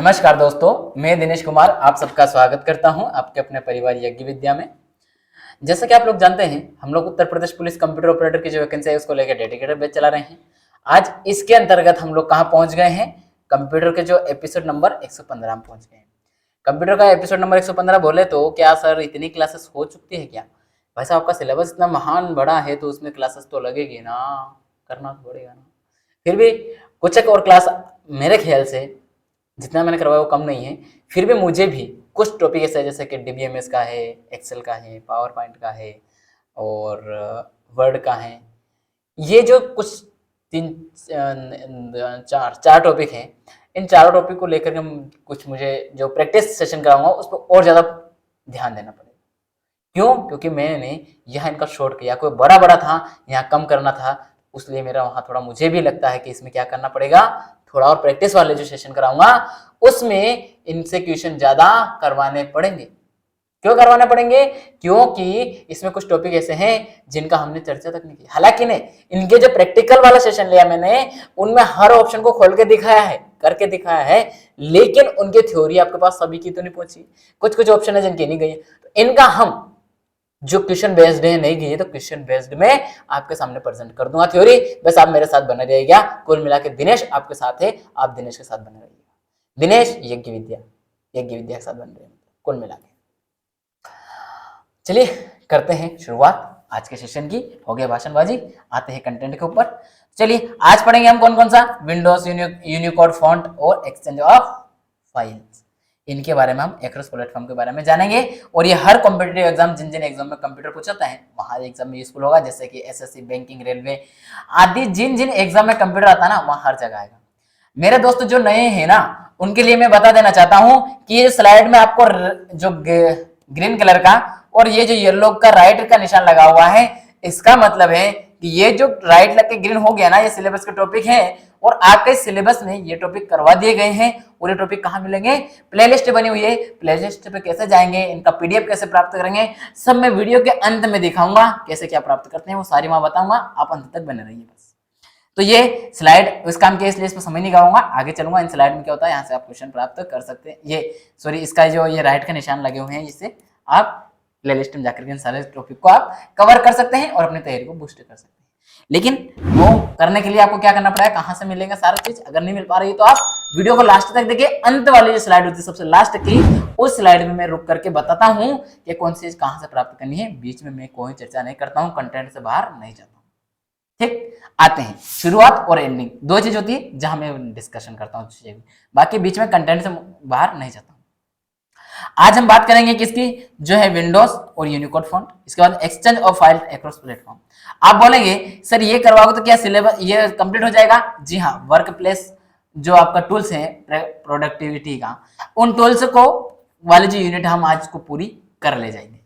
नमस्कार दोस्तों, मैं दिनेश कुमार आप सबका स्वागत करता हूं आपके अपने परिवार यज्ञ विद्या में। जैसा कि आप लोग जानते हैं, हम लोग Uttar Pradesh police computer operator की जो वैकेंसी है उसको लेकर डेडिकेटेड बैच चला रहे हैं। आज इसके अंतर्गत हम लोग कहां पहुंच गए हैं? कंप्यूटर के जो एपिसोड नंबर 115 में पहुंच गए हैं। कंप्यूटर का एपिसोड नंबर 115 बोले तो क्या सर इतनी क्लासेस हो चुकी है क्या? भाई साहब, आपका सिलेबस इतना महान बड़ा है तो उसमें क्लासेस तो लगेगी ना, करना तो पड़ेगा ना। फिर भी कुछ एक और क्लास मेरे ख्याल से जितना मैंने करवाया वो कम नहीं है। फिर भी मुझे भी कुछ टॉपिक ऐसे जैसे कि डीबीएमएस का है, एक्सेल का है, पावर पॉइंट का है और वर्ड का है। ये जो कुछ चार टॉपिक हैं, इन चारों टॉपिक को लेकर के कुछ मुझे जो प्रैक्टिस सेशन कराऊंगा उस पर और ज़्यादा ध्यान देना पड़ेगा। क्यों? क्योंकि मैंने यहाँ इनका शॉर्ट किया, कोई बड़ा बड़ा था यहाँ कम करना था, उसलिए मेरा वहाँ थोड़ा मुझे भी लगता है कि इसमें क्या करना पड़ेगा, थोड़ा और प्रैक्टिस वाले जो सेशन कराऊंगा उसमें इनसे क्वेश्चन ज्यादा करवाने पड़ेंगे। क्यों करवाने पड़ेंगे? क्योंकि इसमें कुछ टॉपिक ऐसे हैं जिनका हमने चर्चा तक नहीं की। हालांकि ने इनके जो प्रैक्टिकल वाला सेशन लिया मैंने, उनमें हर ऑप्शन को खोल के दिखाया है, करके दिखाया है, लेकिन उनकी थ्योरी आपके पास सभी की तो नहीं पहुंची। कुछ कुछ ऑप्शन है जिनकी नहीं गई, तो इनका हम जो क्वेश्चन बेस्ड है नहीं गई तो क्वेश्चन बेस्ड में आपके सामने प्रेजेंट कर दूंगा थ्योरी। बस आप मेरे साथ बने रहिएगा। कुल मिला के दिनेश आपके साथ है, आप दिनेश के साथ बने रहिएगा। दिनेश यज्ञ विद्या के साथ बन रहे हैं कुल मिला के। चलिए करते हैं शुरुआत आज के सेशन की। हो गया भाषणबाजी, आते हैं कंटेंट के ऊपर। चलिए आज पढ़ेंगे हम कौन कौन सा, विंडोज, यूनिकोड फॉन्ट और एक्सचेंज ऑफ फाइल्स। इनके बारे में हम एक्रोस प्लेटफॉर्म के बारे में जानेंगे। और ये हर कॉम्पिटिटिव एग्जाम, जिन जिन एग्जाम में कंप्यूटर पूछता है वहां एग्जाम में यूजफुल होगा, जैसे कि एसएससी, बैंकिंग, रेलवे आदि जिन जिन एग्जाम में कंप्यूटर आता है ना वहां हर जगह आएगा। मेरे दोस्त जो नए हैं ना उनके लिए मैं बता देना चाहता हूं कि ये स्लाइड में आपको जो ग्रीन कलर का और ये जो येलो का राइट का निशान लगा हुआ है, इसका मतलब है कि ये जो राइट लग के ग्रीन हो गया ना, ये सिलेबस के टॉपिक है और आपके सिलेबस में ये टॉपिक करवा दिए गए हैं। और ये टॉपिक कहाँ मिलेंगे? प्लेलिस्ट बनी हुई है, प्लेलिस्ट पे कैसे जाएंगे, इनका पीडीएफ कैसे प्राप्त करेंगे, सब मैं वीडियो के अंत में दिखाऊंगा। कैसे क्या प्राप्त करते हैं वो सारी मैं बताऊंगा, आप अंत तक बने रहिए बस। तो ये स्लाइड उस काम के, इसलिए इस पर समय नहीं लगाऊंगा, आगे चलूंगा। इन स्लाइड में क्या होता है, यहाँ से आप क्वेश्चन प्राप्त कर सकते हैं। ये सॉरी, इसका जो ये राइट का निशान लगे हुए हैं, इससे आप प्लेलिस्ट में जाकर के इन सारे टॉपिक को आप कवर कर सकते हैं और अपनी तैयारी को बूस्ट कर सकते हैं। लेकिन वो करने के लिए आपको क्या करना पड़ेगा, कहां से मिलेगा सारा चीज? अगर नहीं मिल पा रही तो आप वीडियो को लास्ट तक देखिए। अंत वाली जो स्लाइड होती है सबसे लास्ट की, उस स्लाइड में मैं रुक करके बताता हूं कि कौन सी चीज कहां से प्राप्त करनी है। बीच में मैं कोई चर्चा नहीं करता हूं, कंटेंट से बाहर नहीं जाता हूं। ठीक, आते हैं शुरुआत और एंडिंग, दो चीज होती है जहां मैं डिस्कशन करता हूं, बाकी बीच में कंटेंट से बाहर नहीं जाता हूं। आज हम बात करेंगे किसकी, जो है विंडोज और यूनिकोड फॉन्ट। इसके बाद exchange of file across platform. आप बोलेंगे सर ये करवाओगे तो क्या सिलेबस ये कंप्लीट हो जाएगा? जी हाँ, वर्क प्लेस जो आपका टूल्स है प्रोडक्टिविटी का, उन टूल्स को वाली जो यूनिट हम आज को पूरी कर ले जाएंगे।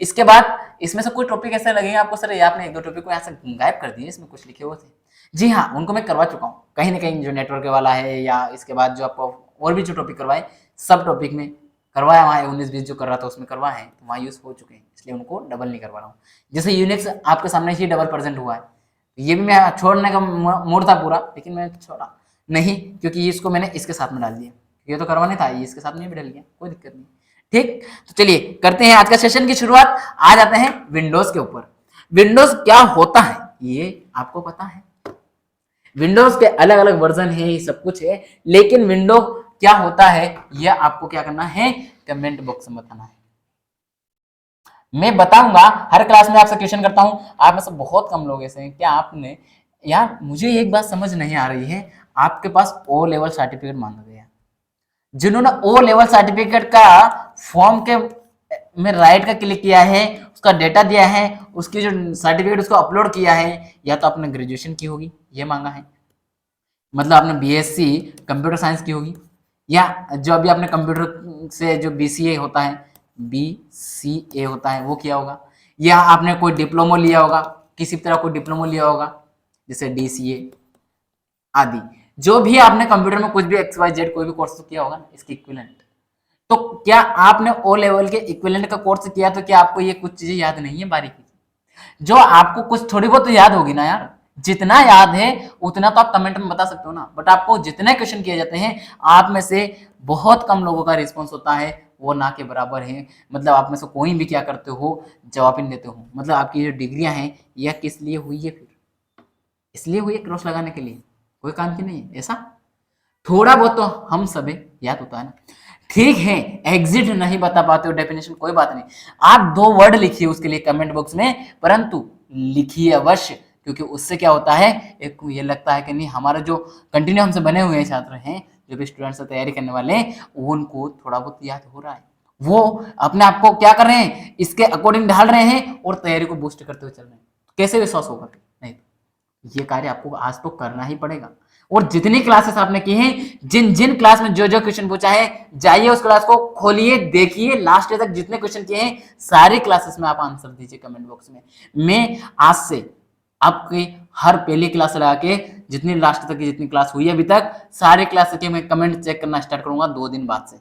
इसके बाद इसमें से कुछ टॉपिक ऐसे लगेंगे आपको, सर ये आपने एक दो टॉपिक को यहाँ से गायब कर दिए, इसमें कुछ लिखे हुए थे। जी हाँ, उनको मैं करवा चुका हूँ कहीं ना कहीं, जो नेटवर्क वाला है या इसके बाद जो आपको और भी जो टॉपिक करवाए, सब टॉपिक में करवाया। वहाँ 19-20 जो कर रहा था उसमें करवाए हैं, तो वहाँ यूज हो चुके हैं, इसलिए उनको डबल नहीं करवा रहा हूँ। जैसे यूनिक्स आपके सामने ही डबल प्रेजेंट हुआ है, ये भी मैं छोड़ने का मूड था पूरा, लेकिन मैं छोड़ा नहीं क्योंकि इसको मैंने इसके साथ में डाल दिया। ये तो करवाने था, ये इसके साथ में भी डाल दिया, कोई दिक्कत नहीं। ठीक, तो चलिए करते हैं आज का सेशन की शुरुआत। आ जाते हैं विंडोज के ऊपर। विंडोज क्या होता है ये आपको पता है? विंडोज के अलग अलग वर्जन है, सब कुछ है, लेकिन विंडो क्या होता है यह आपको क्या करना है, कमेंट बॉक्स में बताना है। मैं बताऊंगा, हर क्लास में आपसे क्वेश्चन करता हूं। आप में से बहुत कम लोग ऐसे हैं, क्या आपने, यार मुझे एक बात समझ नहीं आ रही है, आपके पास ओ लेवल सर्टिफिकेट मांगा गया, जिन्होंने ओ लेवल सर्टिफिकेट का फॉर्म के में राइट का क्लिक किया है, उसका डेटा दिया है, उसकी जो सर्टिफिकेट उसको अपलोड किया है, या तो आपने ग्रेजुएशन की होगी, ये मांगा है, मतलब आपने बीएससी कंप्यूटर साइंस की होगी, या जो अभी आपने कंप्यूटर से जो बीसीए होता है, बीसीए होता है वो किया होगा, या आपने कोई डिप्लोमा लिया होगा, किसी तरह कोई डिप्लोमा लिया होगा जैसे डीसीए आदि। जो भी आपने कंप्यूटर में कुछ भी XYZ कोई भी कोर्स तो किया होगा ना, इसकी इक्विवेलेंट। तो क्या आपने ओ लेवल के इक्विवेलेंट का कोर्स किया तो क्या आपको ये कुछ चीजें याद नहीं है बारीकी? जो आपको कुछ थोड़ी बहुत तो याद होगी ना यार, जितना याद है उतना तो आप कमेंट में बता सकते हो ना, बट आपको जितने क्वेश्चन किए जाते हैं आप में से बहुत कम लोगों का रिस्पॉन्स होता है वो ना के बराबर है। मतलब आप में से कोई भी क्या करते हो, जवाब ही नहीं देते हो। मतलब आपकी जो डिग्रियां हैं यह किस लिए हुई है, फिर इसलिए हुई है क्रॉस लगाने के लिए, कोई काम की नहीं है। ऐसा थोड़ा बहुत तो हम सभी याद होता है ना। ठीक है, एग्जिट नहीं बता पाते हो डेफिनेशन, कोई बात नहीं, आप 2 वर्ड लिखिए उसके लिए कमेंट बॉक्स में, परंतु लिखिए अवश्य, क्योंकि उससे क्या होता है, एक ये लगता है कि नहीं हमारा जो कंटिन्यू हमसे बने हुए छात्र हैं, जो भी स्टूडेंट्स से तैयारी करने वाले हैं, उनको थोड़ा बहुत याद हो रहा है, वो अपने आप को क्या कर रहे हैं, इसके अकॉर्डिंग ढाल रहे हैं और तैयारी को बूस्ट करते हुए चल रहे हैं। कैसे विश्वास होगा? नहीं, ये कार्य आपको आज तो करना ही पड़ेगा। और जितनी क्लासेस आपने की हैं, जिन जिन क्लास में जो जो क्वेश्चन पूछा है, जाइए उस क्लास को खोलिए, देखिए लास्ट डे तक जितने क्वेश्चन किए हैं सारी क्लासेस में आप आंसर दीजिए कमेंट बॉक्स में। मैं आज से आपकी हर पहली क्लास लगा के जितनी लास्ट तक की जितनी क्लास हुई है अभी तक, सारे क्लास के मैं कमेंट चेक करना स्टार्ट करूंगा 2 दिन बाद से।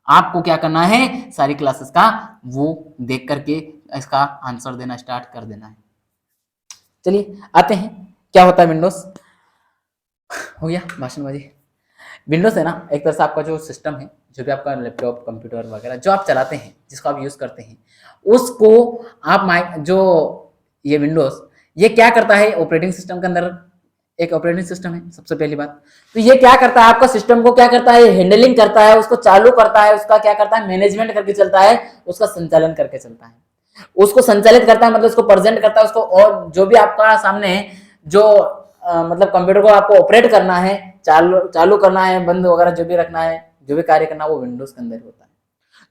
आपको क्या करना है, सारी क्लासेस का वो देख करके इसका आंसर देना स्टार्ट कर देना है। चलिए आते हैं क्या होता है विंडोज। हो गया भाषणबाजी। विंडोज है ना, एक तरह से आपका जो सिस्टम है, जो भी आपका लैपटॉप कंप्यूटर वगैरह जो आप चलाते हैं, जिसको आप यूज करते हैं, उसको आप जो ये विंडोज ये क्या करता है, ऑपरेटिंग सिस्टम के अंदर एक ऑपरेटिंग सिस्टम है सबसे पहली बात। तो ये क्या करता है, आपका सिस्टम को क्या करता है, हैंडलिंग करता है, उसको चालू करता है, उसका क्या करता है, मैनेजमेंट करके चलता है, उसका संचालन करके चलता है, उसको संचालित करता है, मतलब उसको प्रेजेंट करता है उसको। और जो भी आपका सामने जो मतलब कंप्यूटर को आपको ऑपरेट करना है, चालू करना है, बंद वगैरह जो भी रखना है, जो भी कार्य करना है, वो विंडोज के अंदर होता है।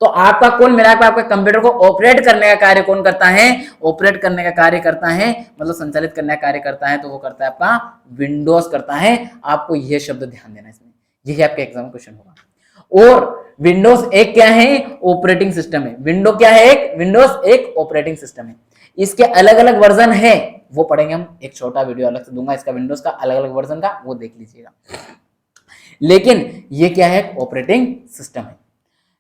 तो आपका कौन मिला के आपके कंप्यूटर को ऑपरेट करने का कार्य कौन करता है, ऑपरेट करने का कार्य करता है, मतलब संचालित करने का कार्य करता है, तो वो करता है आपका विंडोज करता है। आपको यह शब्द ध्यान देना इसमें, यही आपका एग्जाम क्वेश्चन होगा। और विंडोज एक क्या है, ऑपरेटिंग सिस्टम है। विंडो क्या है, एक विंडोज एक ऑपरेटिंग सिस्टम है। इसके अलग अलग वर्जन है, वो पढ़ेंगे हम, एक छोटा वीडियो अलग से दूंगा इसका, विंडोज का अलग अलग वर्जन का, वो देख लीजिएगा। लेकिन ये क्या है, ऑपरेटिंग सिस्टम है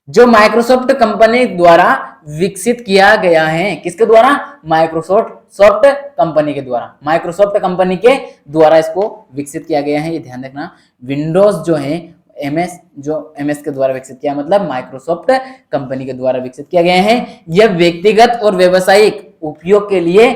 जो माइक्रोसॉफ्ट कंपनी द्वारा विकसित किया गया है। किसके द्वारा, माइक्रोसॉफ्ट कंपनी के द्वारा, माइक्रोसॉफ्ट कंपनी के द्वारा इसको विकसित किया गया है। ये ध्यान रखना, विंडोज जो है एमएस के द्वारा विकसित किया, मतलब माइक्रोसॉफ्ट कंपनी के द्वारा विकसित किया गया है। यह व्यक्तिगत और व्यावसायिक उपयोग के लिए,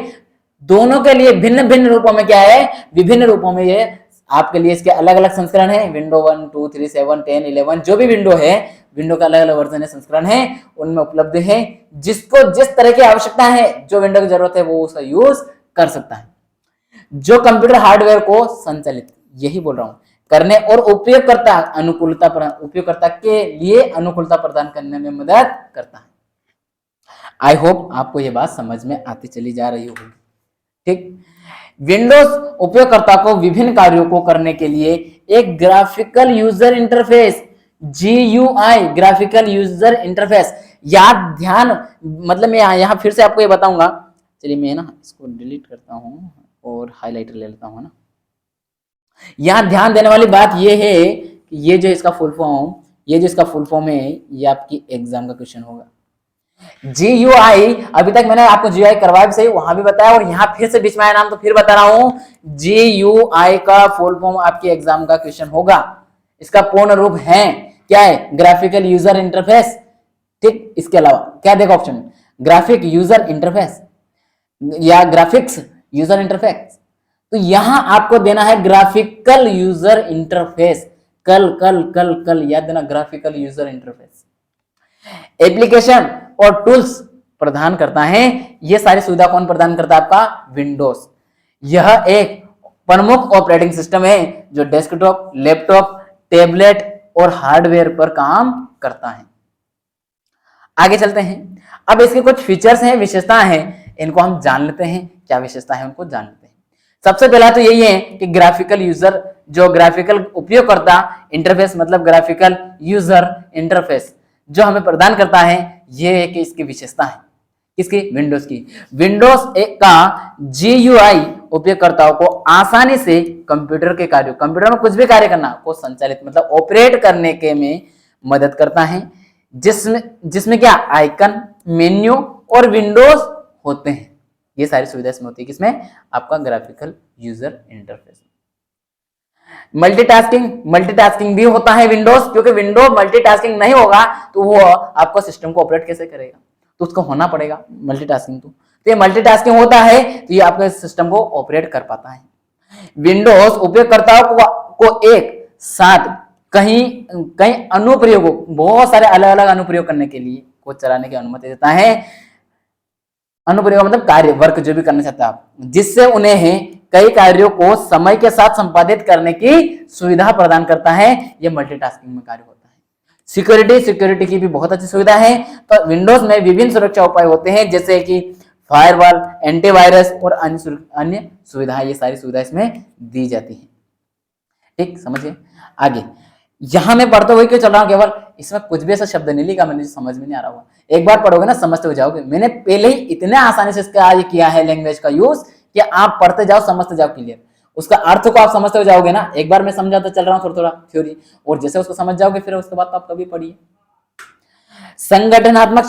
दोनों के लिए भिन्न भिन्न रूपों में क्या है, विभिन्न रूपों में ये आपके लिए इसके अलग अलग संस्करण है। विंडो 1, 2, 3, 7, 10, 11 जो भी विंडो है, विंडो का अलग अलग वर्जन है, संस्करण है, उनमें उपलब्ध है। जिसको जिस तरह की आवश्यकता है, जो विंडो की जरूरत है, वो उसका यूज कर सकता है। जो कंप्यूटर हार्डवेयर को संचालित, यही बोल रहा हूं, करने और उपयोगकर्ता के लिए अनुकूलता प्रदान करने में मदद करता है। आई होप आपको यह बात समझ में आती चली जा रही होगी। ठीक, विंडोज उपयोगकर्ता को विभिन्न कार्यों को करने के लिए एक graphical user interface, GUI, graphical user interface, याद ध्यान, मतलब मैं यहाँ फिर से आपको ये बताऊंगा। चलिए मैं ना इसको डिलीट करता हूँ और हाईलाइटर ले लेता हूँ ना। यहाँ ध्यान देने वाली बात ये है कि ये जो इसका फुल फॉर्म है, ये आपकी एग्जाम का क्वेश्चन होगा। GUI, अभी तक मैंने आपको GUI करवाया भी सही, वहां भी बताया, और यहाँ फिर से बीच में आया नाम तो फिर बता रहा हूं। GUI का फुल फॉर्म आपके एग्जाम का क्वेश्चन होगा। इसका पूर्ण रूप है क्या है, ग्राफिकल यूजर इंटरफेस। ठीक, इसके अलावा क्या देखो ऑप्शन, ग्राफिक यूजर इंटरफेस या ग्राफिक्स यूजर इंटरफेस। तो यहां आपको देना है ग्राफिकल यूजर इंटरफेस। कल याद देना, ग्राफिकल यूजर इंटरफेस एप्लीकेशन और टूल्स प्रदान करता है। यह सारी सुविधा कौन प्रदान करता है, आपका विंडोज। यह एक प्रमुख ऑपरेटिंग सिस्टम है जो डेस्कटॉप, लैपटॉप, टैबलेट और हार्डवेयर पर काम करता है। आगे चलते हैं, अब इसके कुछ फीचर्स हैं, विशेषताएं हैं, इनको हम जान लेते हैं। क्या विशेषता है उनको जान लेते हैं। सबसे पहला तो यही है कि ग्राफिकल यूजर, जो ग्राफिकल उपयोगकर्ता इंटरफेस, मतलब ग्राफिकल यूजर इंटरफेस जो हमें प्रदान करता है, यह है कि इसकी विशेषता है किसकी, विंडोज की। विंडोज एक का GUI उपयोगकर्ताओं को आसानी से कंप्यूटर के कार्यों, कंप्यूटर में कुछ भी कार्य करना को संचालित, मतलब ऑपरेट करने के में मदद करता है। जिसमें क्या, आइकन, मेन्यू और विंडोज होते हैं। ये सारी सुविधा इसमें होती है, किसमें? आपका ग्राफिकल यूजर इंटरफेस। मल्टीटास्किंग भी होता है विंडोज, क्योंकि विंडो मल्टीटास्किंग नहीं होगा तो वो आपको सिस्टम को ऑपरेट कैसे करेगा, तो उसको होना पड़ेगा मल्टीटास्किंग। तो ये मल्टीटास्किंग होता है तो ये आपके सिस्टम को ऑपरेट कर पाता है। विंडोज उपयोगकर्ताओं को एक साथ कई अनुप्रयोगों, बहुत सारे अलग अलग अनुप्रयोग करने के लिए को चलाने की अनुमति देता है। अनुप्रयोग मतलब कार्य, वर्क जो भी करना चाहते हैं आप, जिससे उन्हें कई कार्यों को समय के साथ संपादित करने की सुविधा प्रदान करता है। यह मल्टीटास्किंग में कार्य होता है। सिक्योरिटी की भी बहुत अच्छी सुविधा है। तो विंडोज में विभिन्न सुरक्षा उपाय होते हैं, जैसे कि फायरवॉल, एंटीवायरस और अन्य सुविधाएं, ये सारी सुविधाएं इसमें दी जाती है। ठीक, समझिए आगे। यहां मैं पढ़ते हुए क्यों चल रहा हूं, केवल इसमें कुछ भी ऐसा शब्द नहीं लिखा मैंने जो समझ में नहीं आ रहा हुआ, एक बार पढ़ोगे ना समझते हो जाओगे। मैंने पहले ही इतने आसानी से इसका ये किया है लैंग्वेज का यूज कि आप पढ़ते जाओ समझते जाओ क्लियर, उसका अर्थ को आप समझते हो जाओगे ना। एक बार मैं समझाता चल रहा हूँ थोड़ा थोड़ा थ्योरी, और जैसे उसको समझ जाओगे फिर उसके बाद तो आप कभी पढ़िए। संगठनात्मक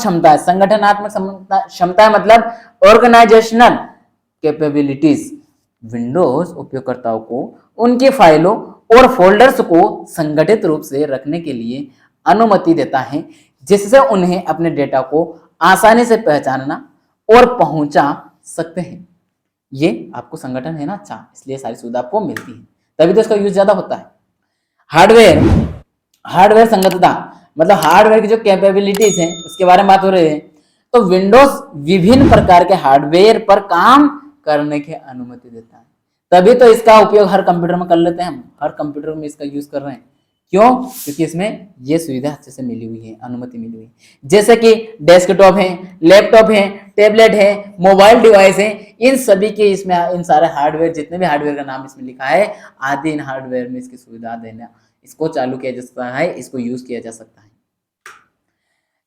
क्षमता मतलब ऑर्गेनाइजेशनल कैपेबिलिटीज। विंडोज उपयोगकर्ताओं को उनकी फाइलों और फोल्डर्स को संगठित रूप से रखने के लिए अनुमति देता है, जिससे उन्हें अपने डेटा को आसानी से पहचानना और पहुंचा सकते हैं। ये आपको संगठन है ना अच्छा, इसलिए सारी सुविधा आपको मिलती है, तभी तो इसका यूज ज्यादा होता है। हार्डवेयर संगतता मतलब हार्डवेयर की जो कैपेबिलिटीज हैं उसके बारे में बात हो रही है। तो विंडोज विभिन्न प्रकार के हार्डवेयर पर काम करने की अनुमति देता है, तभी तो इसका उपयोग हर कंप्यूटर में कर लेते हैं हम, हर कंप्यूटर में इसका यूज कर रहे हैं। क्यों? क्योंकि इसमें ये सुविधा अच्छे से मिली हुई है, अनुमति मिली हुई है। जैसे कि डेस्कटॉप है, लैपटॉप है, टैबलेट है, मोबाइल डिवाइस है, इन सभी के इसमें इन सारे हार्डवेयर, जितने भी हार्डवेयर का नाम इसमें लिखा है, आदि इन हार्डवेयर में इसकी सुविधा देना, इसको चालू किया जा सकता है, इसको यूज किया जा सकता है।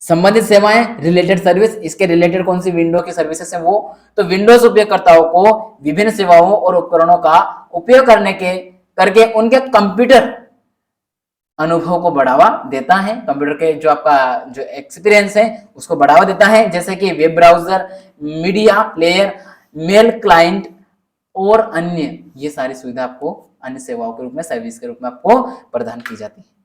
संबंधित सेवाएं, रिलेटेड सर्विस, इसके रिलेटेड कौन सी विंडो की सर्विसेज है वो, तो विंडोज उपयोगकर्ताओं को विभिन्न सेवाओं और उपकरणों का उपयोग करके उनके कंप्यूटर अनुभव को बढ़ावा देता है। कंप्यूटर के जो आपका जो एक्सपीरियंस है उसको बढ़ावा देता है, जैसे कि web browser, media player, mail client और अन्य, ये सारी सुविधा आपको अन्य सेवाओं के रूप में, सर्विस के रूप में आपको प्रदान की जाती है।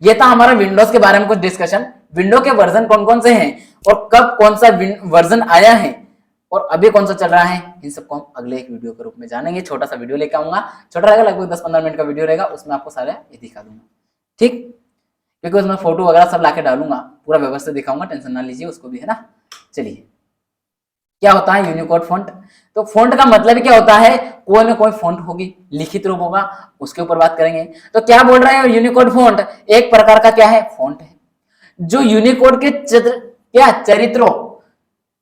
ये था हमारा विंडोज के बारे में कुछ डिस्कशन। विंडो के वर्जन कौन कौन से हैं और कब कौन सा वर्जन आया है और अभी कौन सा चल रहा है, इन सबको हम अगले एक वीडियो के रूप में जानेंगे। छोटा सा वीडियो लेकर आऊंगा, छोटा रहेगा, लगभग 10-15 मिनट का वीडियो रहेगा, उसमें आपको सारा ये दिखा दूंगा। ठीक, क्योंकि उसमें फोटो वगैरह सब लाके डालूंगा, पूरा व्यवस्थित दिखाऊंगा, टेंशन ना लीजिए उसको भी, है ना। चलिए, क्या होता है यूनिकोड फॉन्ट? तो फॉन्ट का मतलब क्या होता है, कोई ना कोई फॉन्ट होगी, लिखित रूप होगा, उसके ऊपर बात करेंगे। तो क्या बोल रहे हैं, यूनिकोड फॉन्ट एक प्रकार का क्या है, फॉन्ट है, जो यूनिकोड के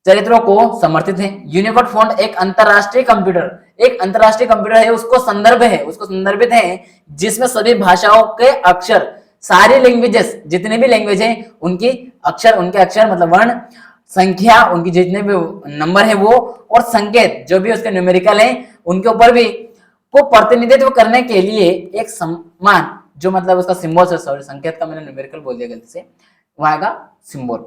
चरित्रों को समर्थित है। यूनिकोड फॉन्ट एक अंतरराष्ट्रीय कंप्यूटर है, उसको संदर्भित है, जिसमें सभी भाषाओं के अक्षर, सारे लैंग्वेजेस, जितने भी लैंग्वेज हैं उनके अक्षर मतलब वर्ण, संख्या, उनकी जितने भी नंबर है वो, और संकेत जो भी उसके न्यूमेरिकल है उनके ऊपर भी को प्रतिनिधित्व करने के लिए एक सम्मान, जो मतलब उसका सिंबल से, सॉरी संकेत का मैंने न्यूमेरिकल बोल दिया गलती से, वहां का सिंबल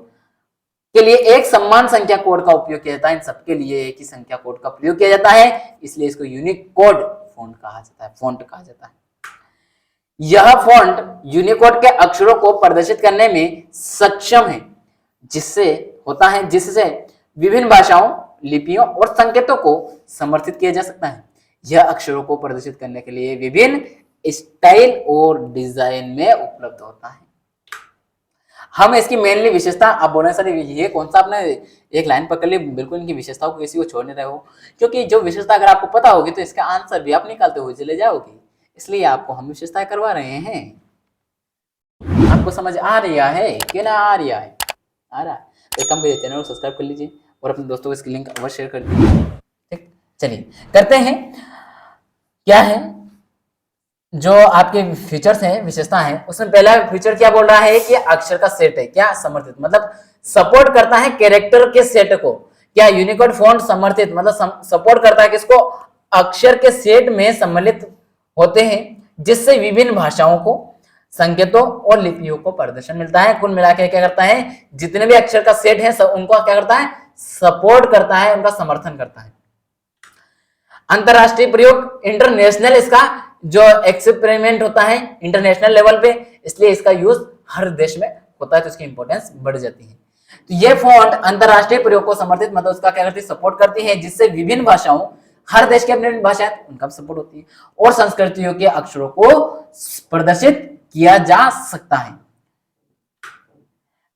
के लिए एक सम्मान संख्या कोड का उपयोग किया जाता है। इन सबके लिए एक ही संख्या कोड का प्रयोग किया जाता है, इसलिए इसको यूनिकोड फॉन्ट कहा जाता है। यह फॉन्ट यूनिकोड के अक्षरों को प्रदर्शित करने में सक्षम है, जिससे विभिन्न भाषाओं, लिपियों और संकेतों को समर्थित किया जा सकता है। यह अक्षरों को प्रदर्शित करने के लिए विभिन्न स्टाइल और डिजाइन में उपलब्ध होता है। हम इसकी मेनली विशेषता, आप बोल रहे सर ये कौन सा, आपने एक लाइन पकड़ ली, बिल्कुल इनकी विशेषताओं को किसी को छोड़ नहीं रहे हो, क्योंकि जो विशेषता अगर आपको पता होगी तो इसका आंसर भी आप निकालते हुए चले जाओगे, इसलिए आपको हम विशेषताएं करवा रहे हैं। आपको समझ आ रहा है कि ना आ रहा है? आ रहा है तो कम मेरे चैनल को सब्सक्राइब कर लीजिए और अपने दोस्तों को इसकी लिंक अवश्य शेयर कर दीजिए। ठीक, चलिए करते हैं। क्या है जो आपके फीचर्स हैं, विशेषता है, उसमें पहला फीचर क्या बोल रहा है कि अक्षर का सेट है, क्या समर्थित, मतलब सपोर्ट करता है कैरेक्टर के सेट को। क्या यूनिकोड फॉन्ट समर्थित मतलब सपोर्ट करता है किसको, अक्षर के सेट में सम्मिलित होते हैं, जिससे विभिन्न भाषाओं को, संकेतों और लिपियों को प्रदर्शन मिलता है। कुल मिलाकर क्या करता है, जितने भी अक्षर का सेट है सब उनको क्या करता है, सपोर्ट करता है, उनका समर्थन करता है। अंतरराष्ट्रीय प्रयोग, इंटरनेशनल इसका जो एक्सपेरिमेंट होता है इंटरनेशनल लेवल पे, इसलिए इसका यूज हर देश में होता है, तो इसकी इंपॉर्टेंस बढ़ जाती है। तो ये फॉन्ट अंतरराष्ट्रीय प्रयोग को समर्थित, मतलब उसका क्या करती है, सपोर्ट करती है, जिससे विभिन्न भाषाओं, हर देश की अपनी अपनी भाषा है, उनका सपोर्ट होती है, और संस्कृतियों के अक्षरों को प्रदर्शित किया जा सकता है।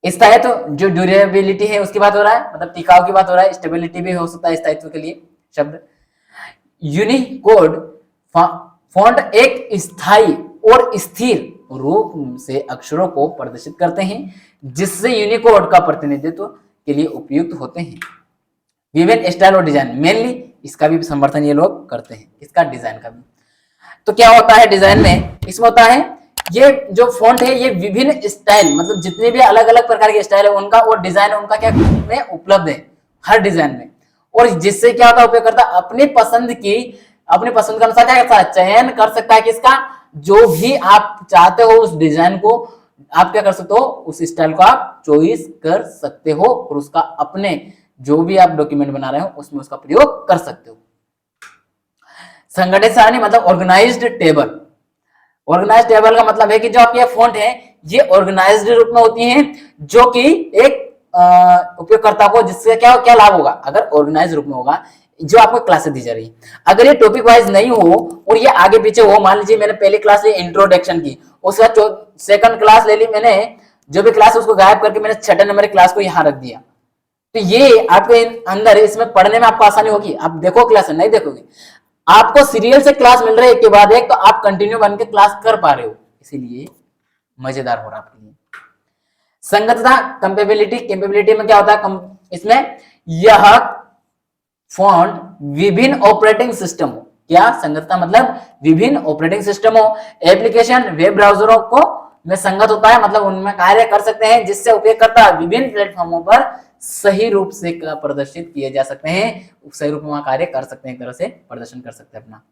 स्थायित्व, जो ड्यूरेबिलिटी है उसकी बात हो रहा है, मतलब टिकाऊ की बात हो रहा है, स्टेबिलिटी भी हो सकता है स्थायित्व के लिए शब्द। यूनिकोड फॉन्ट एक स्थायी और स्थिर रूप से अक्षरों को प्रदर्शित करते हैं, जिससे यूनिकोड का प्रतिनिधित्व के लिए उपयुक्त होते हैं। विभिन्न स्टाइल और डिजाइन, मेनली इसका भी समर्थन ये लोग करते हैं, इसका डिजाइन का भी। तो क्या होता है डिजाइन में, इसमें होता है ये जो फॉन्ट है ये विभिन्न स्टाइल, मतलब जितने भी अलग अलग प्रकार के स्टाइल है उनका और डिजाइन उनका क्या में उपलब्ध है हर डिजाइन में, और जिससे क्या होता है उपयोगकर्ता अपनी पसंद के अनुसार क्या करता है, चयन कर सकता है कि इसका जो भी आप चाहते हो उस डिजाइन को आप क्या कर सकते हो, उस स्टाइल को आप चॉइस कर सकते हो, और उसका अपने जो भी आप डॉक्यूमेंट बना रहे हो उसमें उसका प्रयोग कर सकते हो। संगठित सारणी मतलब ऑर्गेनाइज्ड टेबल। ऑर्गेनाइज्ड टेबल का मतलब है कि जो आपकी फॉन्ट है ये ऑर्गेनाइज्ड रूप में होती है, जो कि एक उपयोगकर्ता को जिससे क्या क्या लाभ होगा, अगर ऑर्गेनाइज रूप में होगा, जो आपको क्लासेस दी जा रही है। अगर ये टॉपिक वाइज नहीं हो और ये आगे पीछे हो, मान लीजिए मैंने पहली क्लास ली इंट्रोडक्शन की, उसके बाद सेकंड क्लास ले ली मैंने, जो भी क्लास उसको गायब करके मैंने छठे नंबर की क्लास को यहाँ रख दिया, तो ये आपके अंदर इसमें पढ़ने में आपको आसानी होगी। आप देखो क्लास नहीं देखोगे, आपको सीरियल से क्लास मिल रही है एक के बाद एक, तो आप कंटिन्यू बन के क्लास कर पा रहे हो, इसीलिए मजेदार हो रहा है आपके लिए। संगतता, कैपेबिलिटी में क्या होता है, इसमें यह फॉन्ट विभिन्न ऑपरेटिंग सिस्टम हो, क्या संगतता मतलब विभिन्न ऑपरेटिंग सिस्टम हो, एप्लीकेशन, वेब ब्राउजरों को में संगत होता है, मतलब उनमें कार्य कर सकते हैं, जिससे उपयोगकर्ता विभिन्न प्लेटफॉर्मों पर सही रूप से प्रदर्शित किए जा सकते हैं, सही रूप में वहां कार्य कर सकते हैं, एक तरह से प्रदर्शन कर सकते हैं अपना।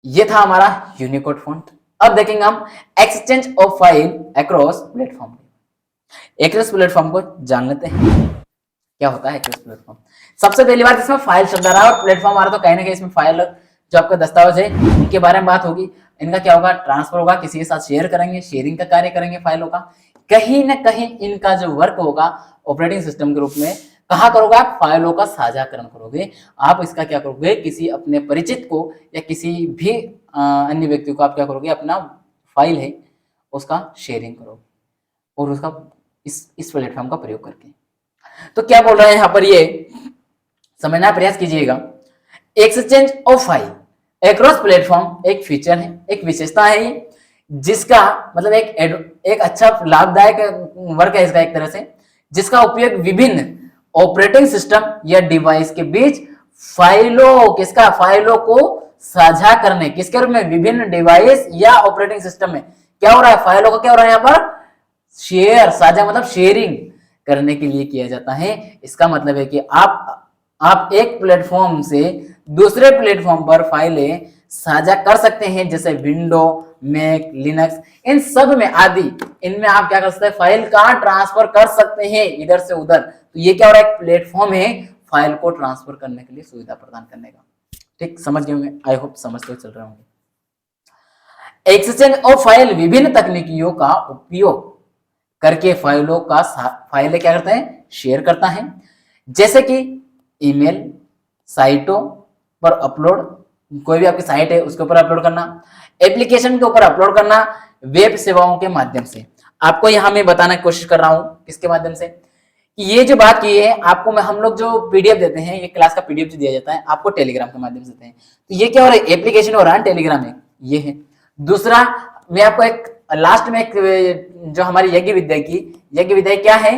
ये था हमारा यूनिकोड फॉन्ट। अब देखेंगे हम exchange of file across platform. Across platform को जान लेते हैं, क्या होता है एक्रोस प्लेटफॉर्म। सबसे पहली बात, इसमें फाइल शब्द आ रहा है और प्लेटफॉर्म आ रहा है, तो कहीं ना कहीं इसमें फाइल जो आपका दस्तावेज है इनके बारे में बात होगी। इनका क्या होगा, ट्रांसफर होगा, किसी के साथ शेयर करेंगे, शेयरिंग का कार्य करेंगे फाइलों का। कहीं ना कहीं इनका जो वर्क होगा ऑपरेटिंग सिस्टम के रूप में, कहाँ करोगे आप, फाइलों का साझाकरण करोगे। आप इसका क्या करोगे, किसी अपने परिचित को या किसी भी अन्य व्यक्ति को आप क्या करोगे, अपना फाइल है उसका शेयरिंग करोगे, और उसका इस प्लेटफॉर्म का प्रयोग करके। तो क्या बोल रहे हैं यहाँ पर, ये समझना प्रयास कीजिएगा। Exchange of file across platform एक फीचर है, एक विशेषता है ये, जिसका मतलब एक अच्छा लाभदायक वर्क है इसका एक तरह से, जिसका उपयोग विभिन्न ऑपरेटिंग सिस्टम या डिवाइस के बीच फाइलों को साझा करने, किसके रूप में, विभिन्न डिवाइस या ऑपरेटिंग सिस्टम में क्या हो रहा है, फाइलों को क्या हो रहा है यहाँ पर, शेयर, साझा मतलब शेयरिंग करने के लिए किया जाता है। इसका मतलब है कि आप एक प्लेटफॉर्म से दूसरे प्लेटफॉर्म पर फाइलें साझा कर सकते हैं, जैसे विंडो, मैक, लिनक्स, इन सब में आदि, इनमें आप क्या कर सकते हैं, फाइल का ट्रांसफर कर सकते हैं इधर से उधर। तो ये क्या हो रहा है, एक प्लेटफॉर्म है फाइल को ट्रांसफर करने के लिए, सुविधा प्रदान करने का। ठीक, समझ गए होंगे, आई होप समझते हुए चल रहे होंगे। एक्सचेंज ऑफ फाइल विभिन्न तकनीकियों का उपयोग करके फाइलें क्या करते हैं, शेयर करता है, जैसे कि ईमेल, साइटों पर अपलोड, कोई भी आपकी साइट है उसके ऊपर अपलोड करना, एप्लीकेशन के ऊपर अपलोड करना, वेब सेवाओं के माध्यम से। आपको यहां मैं बताने की कोशिश कर रहा हूं किसके माध्यम से, कि ये जो बात की है आपको, हम लोग जो पीडीएफ देते हैं, ये क्लास का पीडीएफ जो दिया जाता है आपको टेलीग्राम के माध्यम से देते हैं। तो ये क्या हो रहा है, एप्लीकेशन हो रहा है, टेलीग्राम है, ये है। दूसरा, मैं आपको एक लास्ट में एक जो हमारी यज्ञ विद्या क्या है,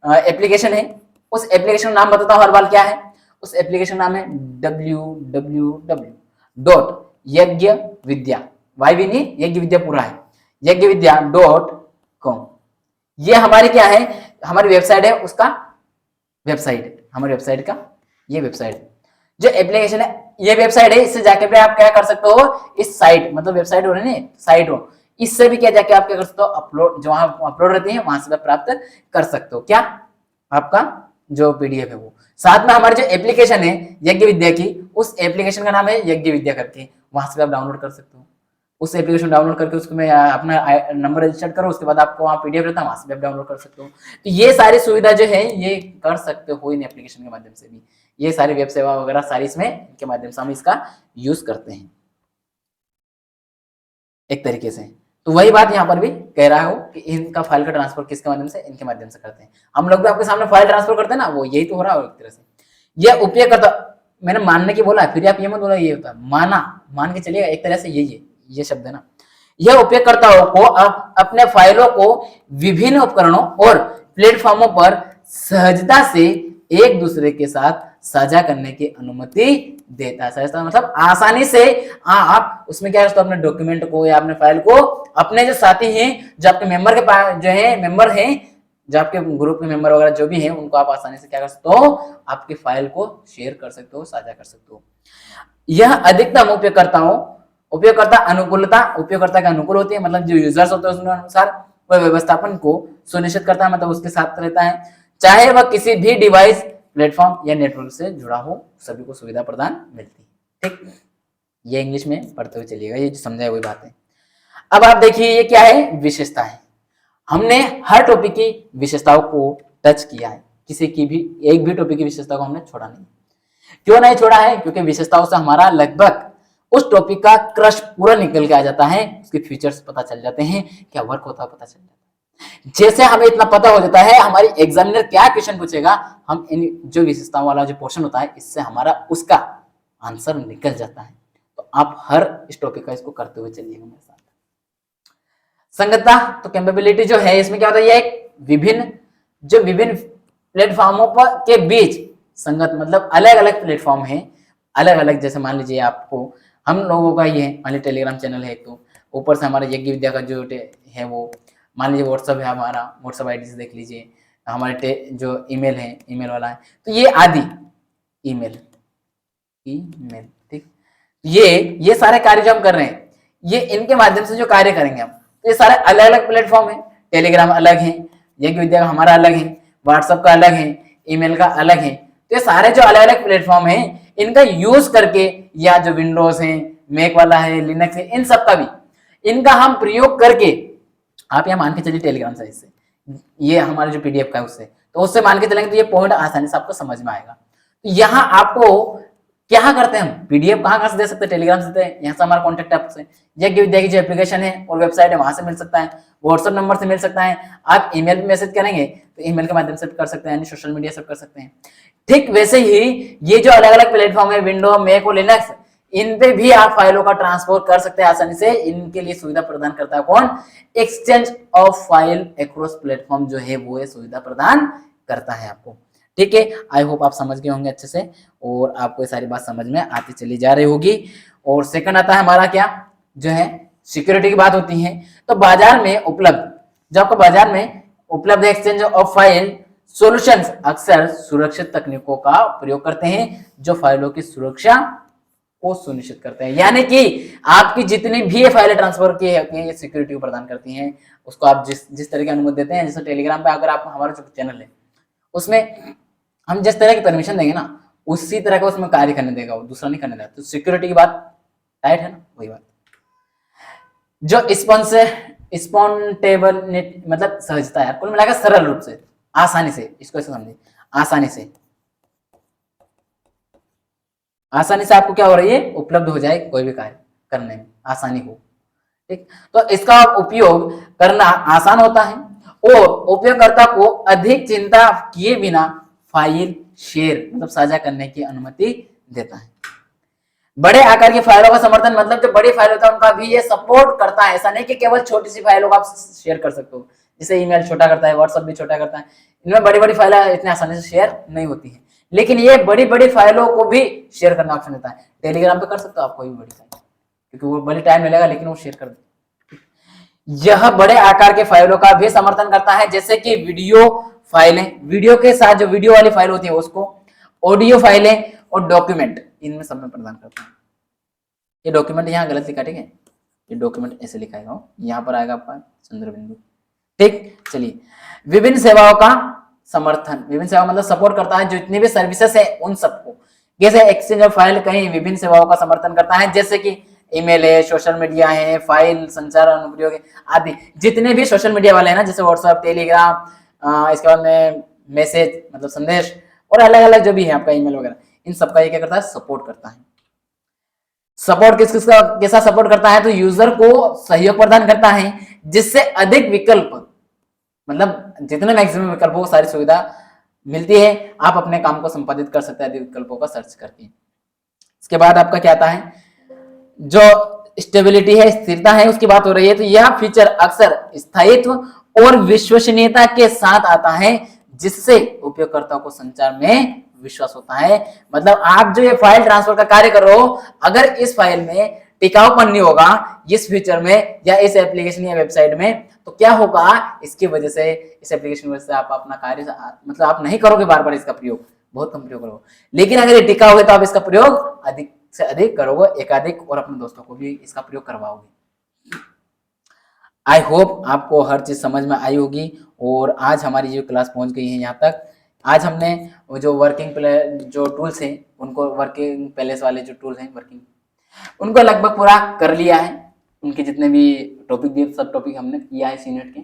एप्लीकेशन है, उस एप्लीकेशन नाम बताता हूं हर बार, क्या है उस एप्लीकेशन नाम है www.यज्ञविद्या, वाई नहीं, यज्ञ विद्या पूरा है, यज्ञविद्या.com। ये हमारी क्या है, हमारी वेबसाइट है, उसका वेबसाइट, हमारी वेबसाइट का ये वेबसाइट जो एप्लीकेशन है, ये वेबसाइट है। इससे जाके भी आप क्या कर सकते हो, इस साइट मतलब वेबसाइट हो रही है, साइट हो, इससे भी क्या जाके आप क्या कर सकते हो, अपलोड जो वहां अपलोड रहती है वहां से प्राप्त कर सकते हो, क्या आपका जो पीडीएफ है वो। साथ में हमारी जो एप्लीकेशन है यज्ञ विद्या की, उस एप्लीकेशन का नाम है यज्ञ विद्या करके, वहां से आप डाउनलोड कर सकते हो। उस एप्लीकेशन डाउनलोड करके उसमें अपना नंबर रजिस्टर करो, उसके बाद आपको वहाँ पीडीएफ रहता है, वहां से भी आप डाउनलोड कर सकते हो। तो ये सारी सुविधा जो है ये कर सकते हो इन एप्लीकेशन के माध्यम से भी। ये सारी वेब सेवा वगैरह सारी इसमें इनके माध्यम से हम इसका यूज करते हैं एक तरीके से। तो वही बात यहाँ पर भी कह रहा हो कि इनका फाइल का ट्रांसफर किसके माध्यम से, इनके माध्यम से करते हैं। हम लोग भी आपके सामने फाइल ट्रांसफर करते हैं ना, वो यही तो हो रहा है एक तरह से। यह उपयोगकर्ता, मैंने मानने की बोला, फिर आप ये मत बोला ये होता है, मान के चलिएगा, एक तरह से यही है, ये शब्द है ना। यह उपयोगकर्ताओं को अपने फाइलों को विभिन्न उपकरणों और प्लेटफॉर्मों पर सहजता से एक दूसरे के साथ साझा करने की अनुमति देता है। सहजता मतलब आसानी से आप उसमें क्या करते हो, अपने डॉक्यूमेंट को या अपने फाइल को अपने जो साथी हैं, जो आपके मेंबर के पास जो है मेंबर हैं, जो आपके ग्रुप के मेंबर वगैरह जो भी हैं, उनको आप आसानी से क्या कर सकते हो, आपकी फाइल को शेयर कर सकते हो, साझा कर सकते हो। यह अधिकतम उपयोगकर्ता अनुकूलता, उपयोगकर्ता के अनुकूल होती है, मतलब जो यूजर्स होते हैं उसके अनुसार वह व्यवस्थापन को सुनिश्चित करता है, मतलब उसके साथ रहता है, चाहे वह किसी भी डिवाइस, प्लेटफॉर्म या नेटवर्क से जुड़ा हो, सभी को सुविधा प्रदान मिलती है। ठीक, ये इंग्लिश में पढ़ते हुए चलिएगा, ये समझाए वही बात है। अब आप देखिए ये क्या है, विशेषता है। हमने हर टॉपिक की विशेषताओं को टच किया है, किसी की भी एक भी टॉपिक की विशेषता को हमने छोड़ा नहीं। क्यों नहीं छोड़ा है, क्योंकि विशेषताओं से हमारा लगभग उस टॉपिक का क्रश पूरा निकल के आ जाता है, उसके फीचर्स पता चल जाते हैं, क्या वर्क होता है पता चल जाता है। जैसे हमें इतना पता हो जाता है हमारी एग्जामिनर क्या क्वेश्चन पूछेगा, हम इन जो विशेषताओं वाला जो पोर्शन होता है इससे हमारा उसका आंसर निकल जाता है। तो आप हर इस टॉपिक का इसको करते हुए चलिएगा मेरे साथ। संगतता, तो कैपेबिलिटी जो है इसमें क्या होता है, ये एक विभिन्न प्लेटफॉर्मों पर के बीच संगत, मतलब अलग अलग प्लेटफॉर्म है, अलग अलग, जैसे मान लीजिए आपको हम लोगों का ये है, मान लीजिए टेलीग्राम चैनल है, तो ऊपर से हमारा यज्ञ विद्या का जो है वो, मान लीजिए व्हाट्सअप है, हमारा व्हाट्सअप आईडी से देख लीजिए, हमारे जो ईमेल है, ईमेल वाला है, तो ये आदि ईमेल, ठीक, ये सारे कार्य जो हम कर रहे हैं, ये इनके माध्यम से जो कार्य करेंगे हम, तो ये सारे अलग अलग प्लेटफॉर्म है। टेलीग्राम अलग है, यज्ञ विद्या का हमारा अलग है, व्हाट्सएप का अलग है, ईमेल का अलग है। तो ये सारे जो अलग अलग प्लेटफॉर्म है, इनका यूज करके, या जो विंडोज है, मैक वाला है, लिनक्स है, इन सब का भी इनका हम प्रयोग करके, आप यहाँ मान के चलिए टेलीग्राम साइट से, ये हमारा जो पीडीएफ का है उससे, तो उससे मान के चलेंगे तो ये पॉइंट आसानी से आपको समझ में आएगा। तो यहाँ आपको क्या करते हैं, हम पीडीएफ कहाँ से दे सकते हैं, टेलीग्राम से, यहाँ से हमारा कॉन्टेक्ट ऐप से, यज्ञ विद्या की जो एप्लीकेशन है और वेबसाइट है वहां से मिल सकता है, व्हाट्सएप नंबर से मिल सकता है, आप ईमेल पे मैसेज करेंगे तो ईमेल के माध्यम से कर सकते हैं, यानी सोशल मीडिया से कर सकते हैं। ठीक वैसे ही ये जो अलग अलग प्लेटफॉर्म है, विंडो, मैक और लिनक्स, इन पे भी आप फाइलों का ट्रांसफर कर सकते हैं आसानी से। इनके लिए सुविधा प्रदान करता है कौन, exchange of file across platform जो है वो ये सुविधा प्रदान करता है आपको। ठीक है, आई होप आप समझ गए होंगे अच्छे से, और आपको ये सारी बात समझ में आती चली जा रही होगी। और सेकंड आता है हमारा क्या, जो है सिक्योरिटी की बात होती है। तो बाजार में उपलब्ध, जो आपको बाजार में उपलब्ध एक्सचेंज ऑफ फाइल सॉल्यूशंस अक्सर सुरक्षित तकनीकों का प्रयोग करते हैं जो फाइलों की सुरक्षा को सुनिश्चित करते हैं। यानी कि आपकी जितनी भी फाइलें ट्रांसफर की होती हैं ये सिक्योरिटी को प्रदान करती हैं, उसको आप जिस तरह की अनुमति देते हैं। जैसे टेलीग्राम पे अगर आप, हमारा जो चैनल है उसमें हम जिस तरह की परमिशन देंगे ना, उसी तरह का उसमें कार्य करने देगा, वो दूसरा नहीं करने देगा। तो सिक्योरिटी की बात टाइट है ना, वही बात। जो स्पॉन्टेबल मतलब सहजता है, कुल मिलाकर सरल रूप से, आसानी से, इसको ऐसे समझिए, आसानी से आपको क्या हो रही है, उपलब्ध हो जाए, कोई भी कार्य करने में आसानी हो। ठीक, तो इसका उपयोग करना आसान होता है और उपयोगकर्ता को अधिक चिंता किए बिना फाइल शेयर मतलब साझा करने की अनुमति देता है। बड़े आकार की फाइलों का समर्थन, मतलब जो बड़ी फाइल होता है उनका भी ये सपोर्ट करता है। ऐसा नहीं कि केवल छोटी सी फाइलों को आप शेयर कर सकते हो, जैसे ईमेल छोटा करता है, व्हाट्सएप भी छोटा करता है, इनमें बड़ी बड़ी फाइलें इतनी आसानी से शेयर नहीं होती है, लेकिन ये बड़ी बड़ी फाइलों को भी शेयर करना ऑप्शन देता है। टेलीग्राम पे कर सकते हो आप कोई भी बड़ी फाइल, क्योंकि वो बड़ी टाइम मिलेगा लेकिन वो शेयर कर दे। यह बड़े आकार के फाइलों का भी समर्थन करता है, जैसे कि वीडियो फाइलें, वीडियो के साथ जो वीडियो वाली फाइल होती है उसको, ऑडियो फाइलें और डॉक्यूमेंट, इनमें सब में प्रदान करता है। ये डॉक्यूमेंट यहाँ गलत लिखा, ठीक है, ये डॉक्यूमेंट ऐसे लिखाएगा, यहाँ पर आएगा आपका चंद्र बिंदु। ठीक, चलिए, विभिन्न सेवाओं का समर्थन, विभिन्न सेवा मतलब सपोर्ट करता है जितनी भी सर्विसेज है उन सबको। जैसे एक्सचेंज ऑफ फाइल कहीं विभिन्न सेवाओं का समर्थन करता है, जैसे कि ईमेल है, सोशल मीडिया है, फाइल संचार अनुप्रयोग आदि जितने भी सोशल मीडिया वाले हैं ना, जैसे व्हाट्सएप, टेलीग्राम, इसके बाद में मैसेज मतलब संदेश और अलग अलग जो भी है आपका ईमेल वगैरह, इन सबका ये क्या करता है, सपोर्ट करता है। सपोर्ट किस किसका कैसा सपोर्ट करता है, तो यूजर को सहयोग प्रदान करता है जिससे अधिक विकल्प मतलब जितने मैक्सिमम विकल्पों को सारी सुविधा मिलती है, आप अपने काम को संपादित कर सकते हैं अधिक विकल्पों का सर्च करके। इसके बाद आपका क्या आता है, जो स्टेबिलिटी है, स्थिरता है, उसकी बात हो रही है। तो यह फीचर अक्सर स्थायित्व और विश्वसनीयता के साथ आता है जिससे उपयोगकर्ताओं को संचार में विश्वास होता है। मतलब आप जो ये फाइल ट्रांसफर का कार्य कर रहे हो, अगर इस फाइल में टिकाऊपन नहीं होगा इस फीचर में या इस एप्लीकेशन या वेबसाइट में, तो क्या होगा, इसकी वजह से, इस एप्लीकेशन की वजह से आप अपना कार्य मतलब आप नहीं करोगे बार बार इसका प्रयोग, बहुत कम प्रयोग करोगे। लेकिन अगर ये टिका होगा तो आप इसका प्रयोग अधिक से अधिक करोगे, एकाधिक, और अपने दोस्तों को भी इसका प्रयोग करवाओगे। आई होप आपको हर चीज समझ में आई होगी और आज हमारी जो क्लास पहुंच गई है यहाँ तक। आज हमने जो जो टूल्स हैं उनको, वर्किंग पैलेस वाले जो टूल्स हैं वर्किंग, उनको लगभग पूरा कर लिया है। उनके जितने भी टॉपिक दिए सब टॉपिक हमने किया है सीनेट के,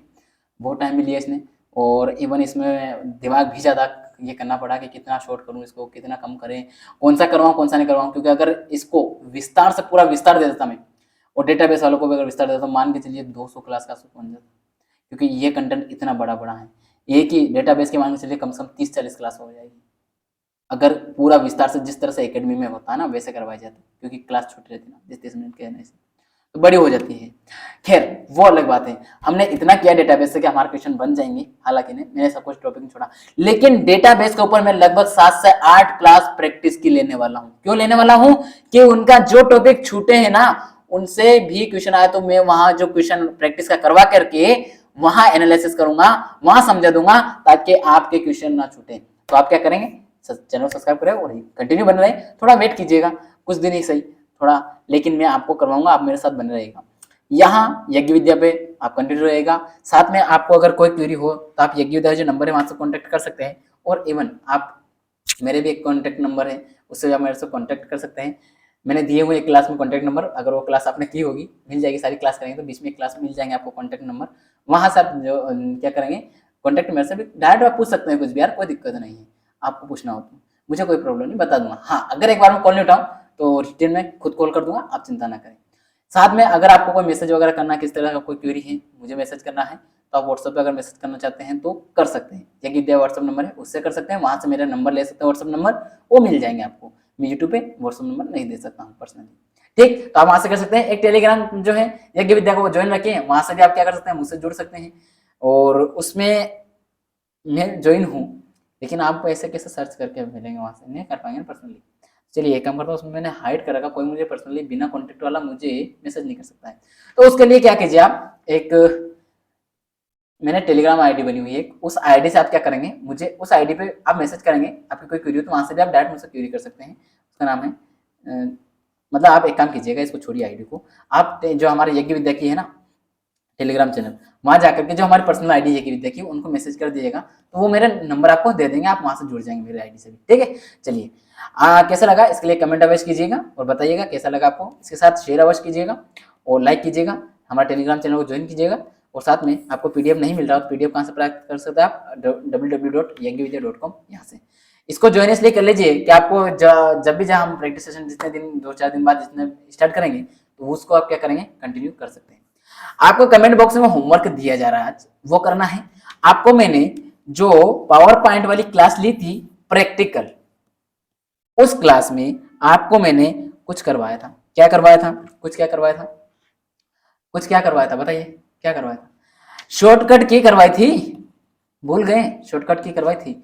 बहुत टाइम भी लिया इसने, और इवन इसमें दिमाग भी ज़्यादा ये करना पड़ा कि कितना शॉर्ट करूं इसको, कितना कम करें, कौन सा करवाऊं कौन सा नहीं करवाऊं, क्योंकि अगर इसको विस्तार से पूरा विस्तार दे देता मैं और डेटाबेस वालों को भी अगर विस्तार देता तो मान के चलिए 200 क्लास का बन जाता, क्योंकि ये कंटेंट इतना बड़ा बड़ा है। एक ही डेटाबेस के मान के चलिए कम से कम 30-40 क्लास हो जाएगी अगर पूरा विस्तार से जिस तरह से एकेडमी में होता है ना वैसे करवाई जाती, क्योंकि क्लास छोटी रहती ना 30 मिनट के रहने से तो बड़ी हो जाती है। खैर वो अलग बात है, हमने इतना किया डेटाबेस से कि हमारे क्वेश्चन बन जाएंगे, हालांकि नहीं मैंने सब कुछ टॉपिक छोड़ा, लेकिन डेटाबेस के ऊपर मैं लगभग 7 से 8 क्लास प्रैक्टिस की लेने वाला हूँ। क्यों लेने वाला हूँ कि उनका जो टॉपिक छूटे हैं ना उनसे भी क्वेश्चन आए तो मैं वहां जो क्वेश्चन प्रैक्टिस का करवा करके वहां एनालिसिस करूंगा, वहां समझा दूंगा ताकि आपके क्वेश्चन ना छूटे। तो आप क्या करेंगे, चैनल सब्सक्राइब करें और कंटिन्यू बन रहे, थोड़ा वेट कीजिएगा कुछ दिन ही सही थोड़ा, लेकिन मैं आपको करवाऊंगा, आप मेरे साथ बने रहेगा। यहाँ यज्ञ विद्या पे आप कंटिन्यू रहेगा। साथ में आपको अगर कोई क्वेरी हो तो आप यज्ञ विद्या जो नंबर है वहां से कॉन्टेक्ट कर सकते हैं, और इवन आप मेरे भी एक कॉन्टेक्ट नंबर है उससे आप मेरे से कॉन्टेक्ट कर सकते हैं। मैंने दिए हुए एक क्लास में कॉन्टेक्ट नंबर, अगर वो क्लास आपने की होगी मिल जाएगी, सारी क्लास करेंगे तो बीच में एक क्लास मिल जाएंगे आपको कॉन्टेक्ट नंबर, वहां से आप जो क्या करेंगे कॉन्टेक्ट मेरे से भी डायरेक्ट आप पूछ सकते हैं कुछ भी, यार कोई दिक्कत नहीं है, आपको पूछना हो तो मुझे कोई प्रॉब्लम नहीं, बता दूंगा। हाँ अगर एक बार मैं कॉल नहीं उठाऊं तो रिटर्न में खुद कॉल कर दूंगा, आप चिंता ना करें। साथ में अगर आपको कोई मैसेज वगैरह करना है, किस तरह का कोई क्वेरी है मुझे मैसेज करना है तो आप व्हाट्सएप पे अगर मैसेज करना चाहते हैं तो कर सकते हैं, यज्ञ विद्या व्हाट्सएप नंबर है उससे कर सकते हैं, वहां से मेरा नंबर ले सकते हैं, व्हाट्सएप नंबर वो मिल जाएंगे आपको। मैं यूट्यूब पे व्हाट्सएप नंबर नहीं दे सकता हूँ पर्सनली, ठीक, तो आप वहां से कर सकते हैं। एक टेलीग्राम जो है यज्ञ विद्या को ज्वाइन रखे हैं, वहां से भी आप क्या कर सकते हैं, मुझसे जुड़ सकते हैं, और उसमें मैं ज्वाइन हूँ, लेकिन आपको ऐसे कैसे सर्च करके मिलेंगे, वहां से नहीं कर पाएंगे पर्सनली। चलिए एक काम करता हूँ, उसमें मैंने हाइड कर रखा, कोई मुझे पर्सनली बिना कॉन्टेक्ट वाला मुझे मैसेज नहीं कर सकता है। तो उसके लिए क्या कीजिए आप, एक मैंने टेलीग्राम आईडी बनी हुई है, उस आईडी से आप क्या करेंगे, मुझे उस आईडी पे आप मैसेज करेंगे, आपकी कोई क्वेरी हो तो वहां से भी आप डायरेक्ट मुझसे क्वेरी कर सकते हैं। उसका नाम है मतलब आप एक काम कीजिएगा, इसको छोड़िए आईडी को, आप जो हमारे यज्ञ विद्या की है ना टेलीग्राम चैनल, वहां जाकर के जो हमारी पर्सनल आईडी है यज्ञ विद्या की उनको मैसेज कर दीजिएगा, तो वो मेरा नंबर आपको दे देंगे, आप वहां से जुड़ जाएंगे मेरे आईडी से भी, ठीक है। चलिए कैसा लगा इसके लिए कमेंट अवश्य कीजिएगा और बताइएगा कैसा लगा आपको, इसके साथ शेयर अवश्य कीजिएगा और लाइक कीजिएगा, हमारे टेलीग्राम चैनल को ज्वाइन कीजिएगा, और साथ में आपको पीडीएफ नहीं मिल रहा तो पीडीएफ कहाँ से प्राप्त कर सकते हैं आप, www.yagyavidya.com, यहाँ से इसको ज्वाइन इसलिए कर लीजिए कि आपको जब भी जहाँ हम प्रैक्टिस सेशन जितने दिन 2-4 दिन बाद जितने स्टार्ट करेंगे तो उसको आप क्या करेंगे कंटिन्यू कर सकते हैं। आपको कमेंट बॉक्स में होमवर्क दिया जा रहा है आज, वो करना है आपको। मैंने जो पावर पॉइंट वाली क्लास ली थी प्रैक्टिकल, उस क्लास में आपको मैंने कुछ करवाया था, क्या करवाया था, कुछ क्या करवाया था, कुछ क्या करवाया था बताइए, क्या करवाया था, शॉर्टकट की करवाई थी, भूल गए, शॉर्टकट की करवाई थी,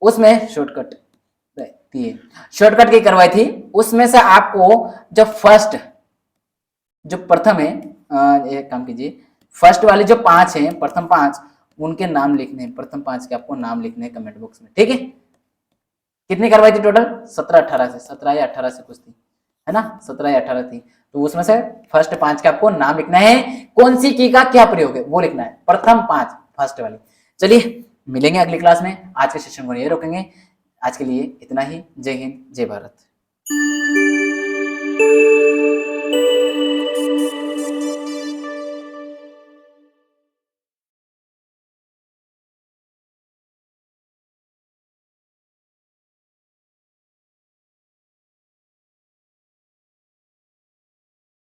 उसमें शॉर्टकट की करवाई थी, उसमें से आपको जो फर्स्ट जो प्रथम है, एक काम कीजिए, फर्स्ट वाले जो 5 हैं, प्रथम 5 उनके नाम लिखने हैं, प्रथम 5 के आपको नाम लिखने हैं कमेंट बॉक्स में, ठीक है। कितनी करवाई थी टोटल, 17-18 से, 17 या 18 से कुछ थी, है ना, 17 या 18 थी, तो उसमें से फर्स्ट 5 के आपको नाम लिखना है, कौन सी की का क्या प्रयोग है वो लिखना है, प्रथम 5 फर्स्ट वाली। चलिए मिलेंगे अगली क्लास में। आज के सेशन को यही रोकेंगे। आज के लिए इतना ही। जय हिंद, जय भारत।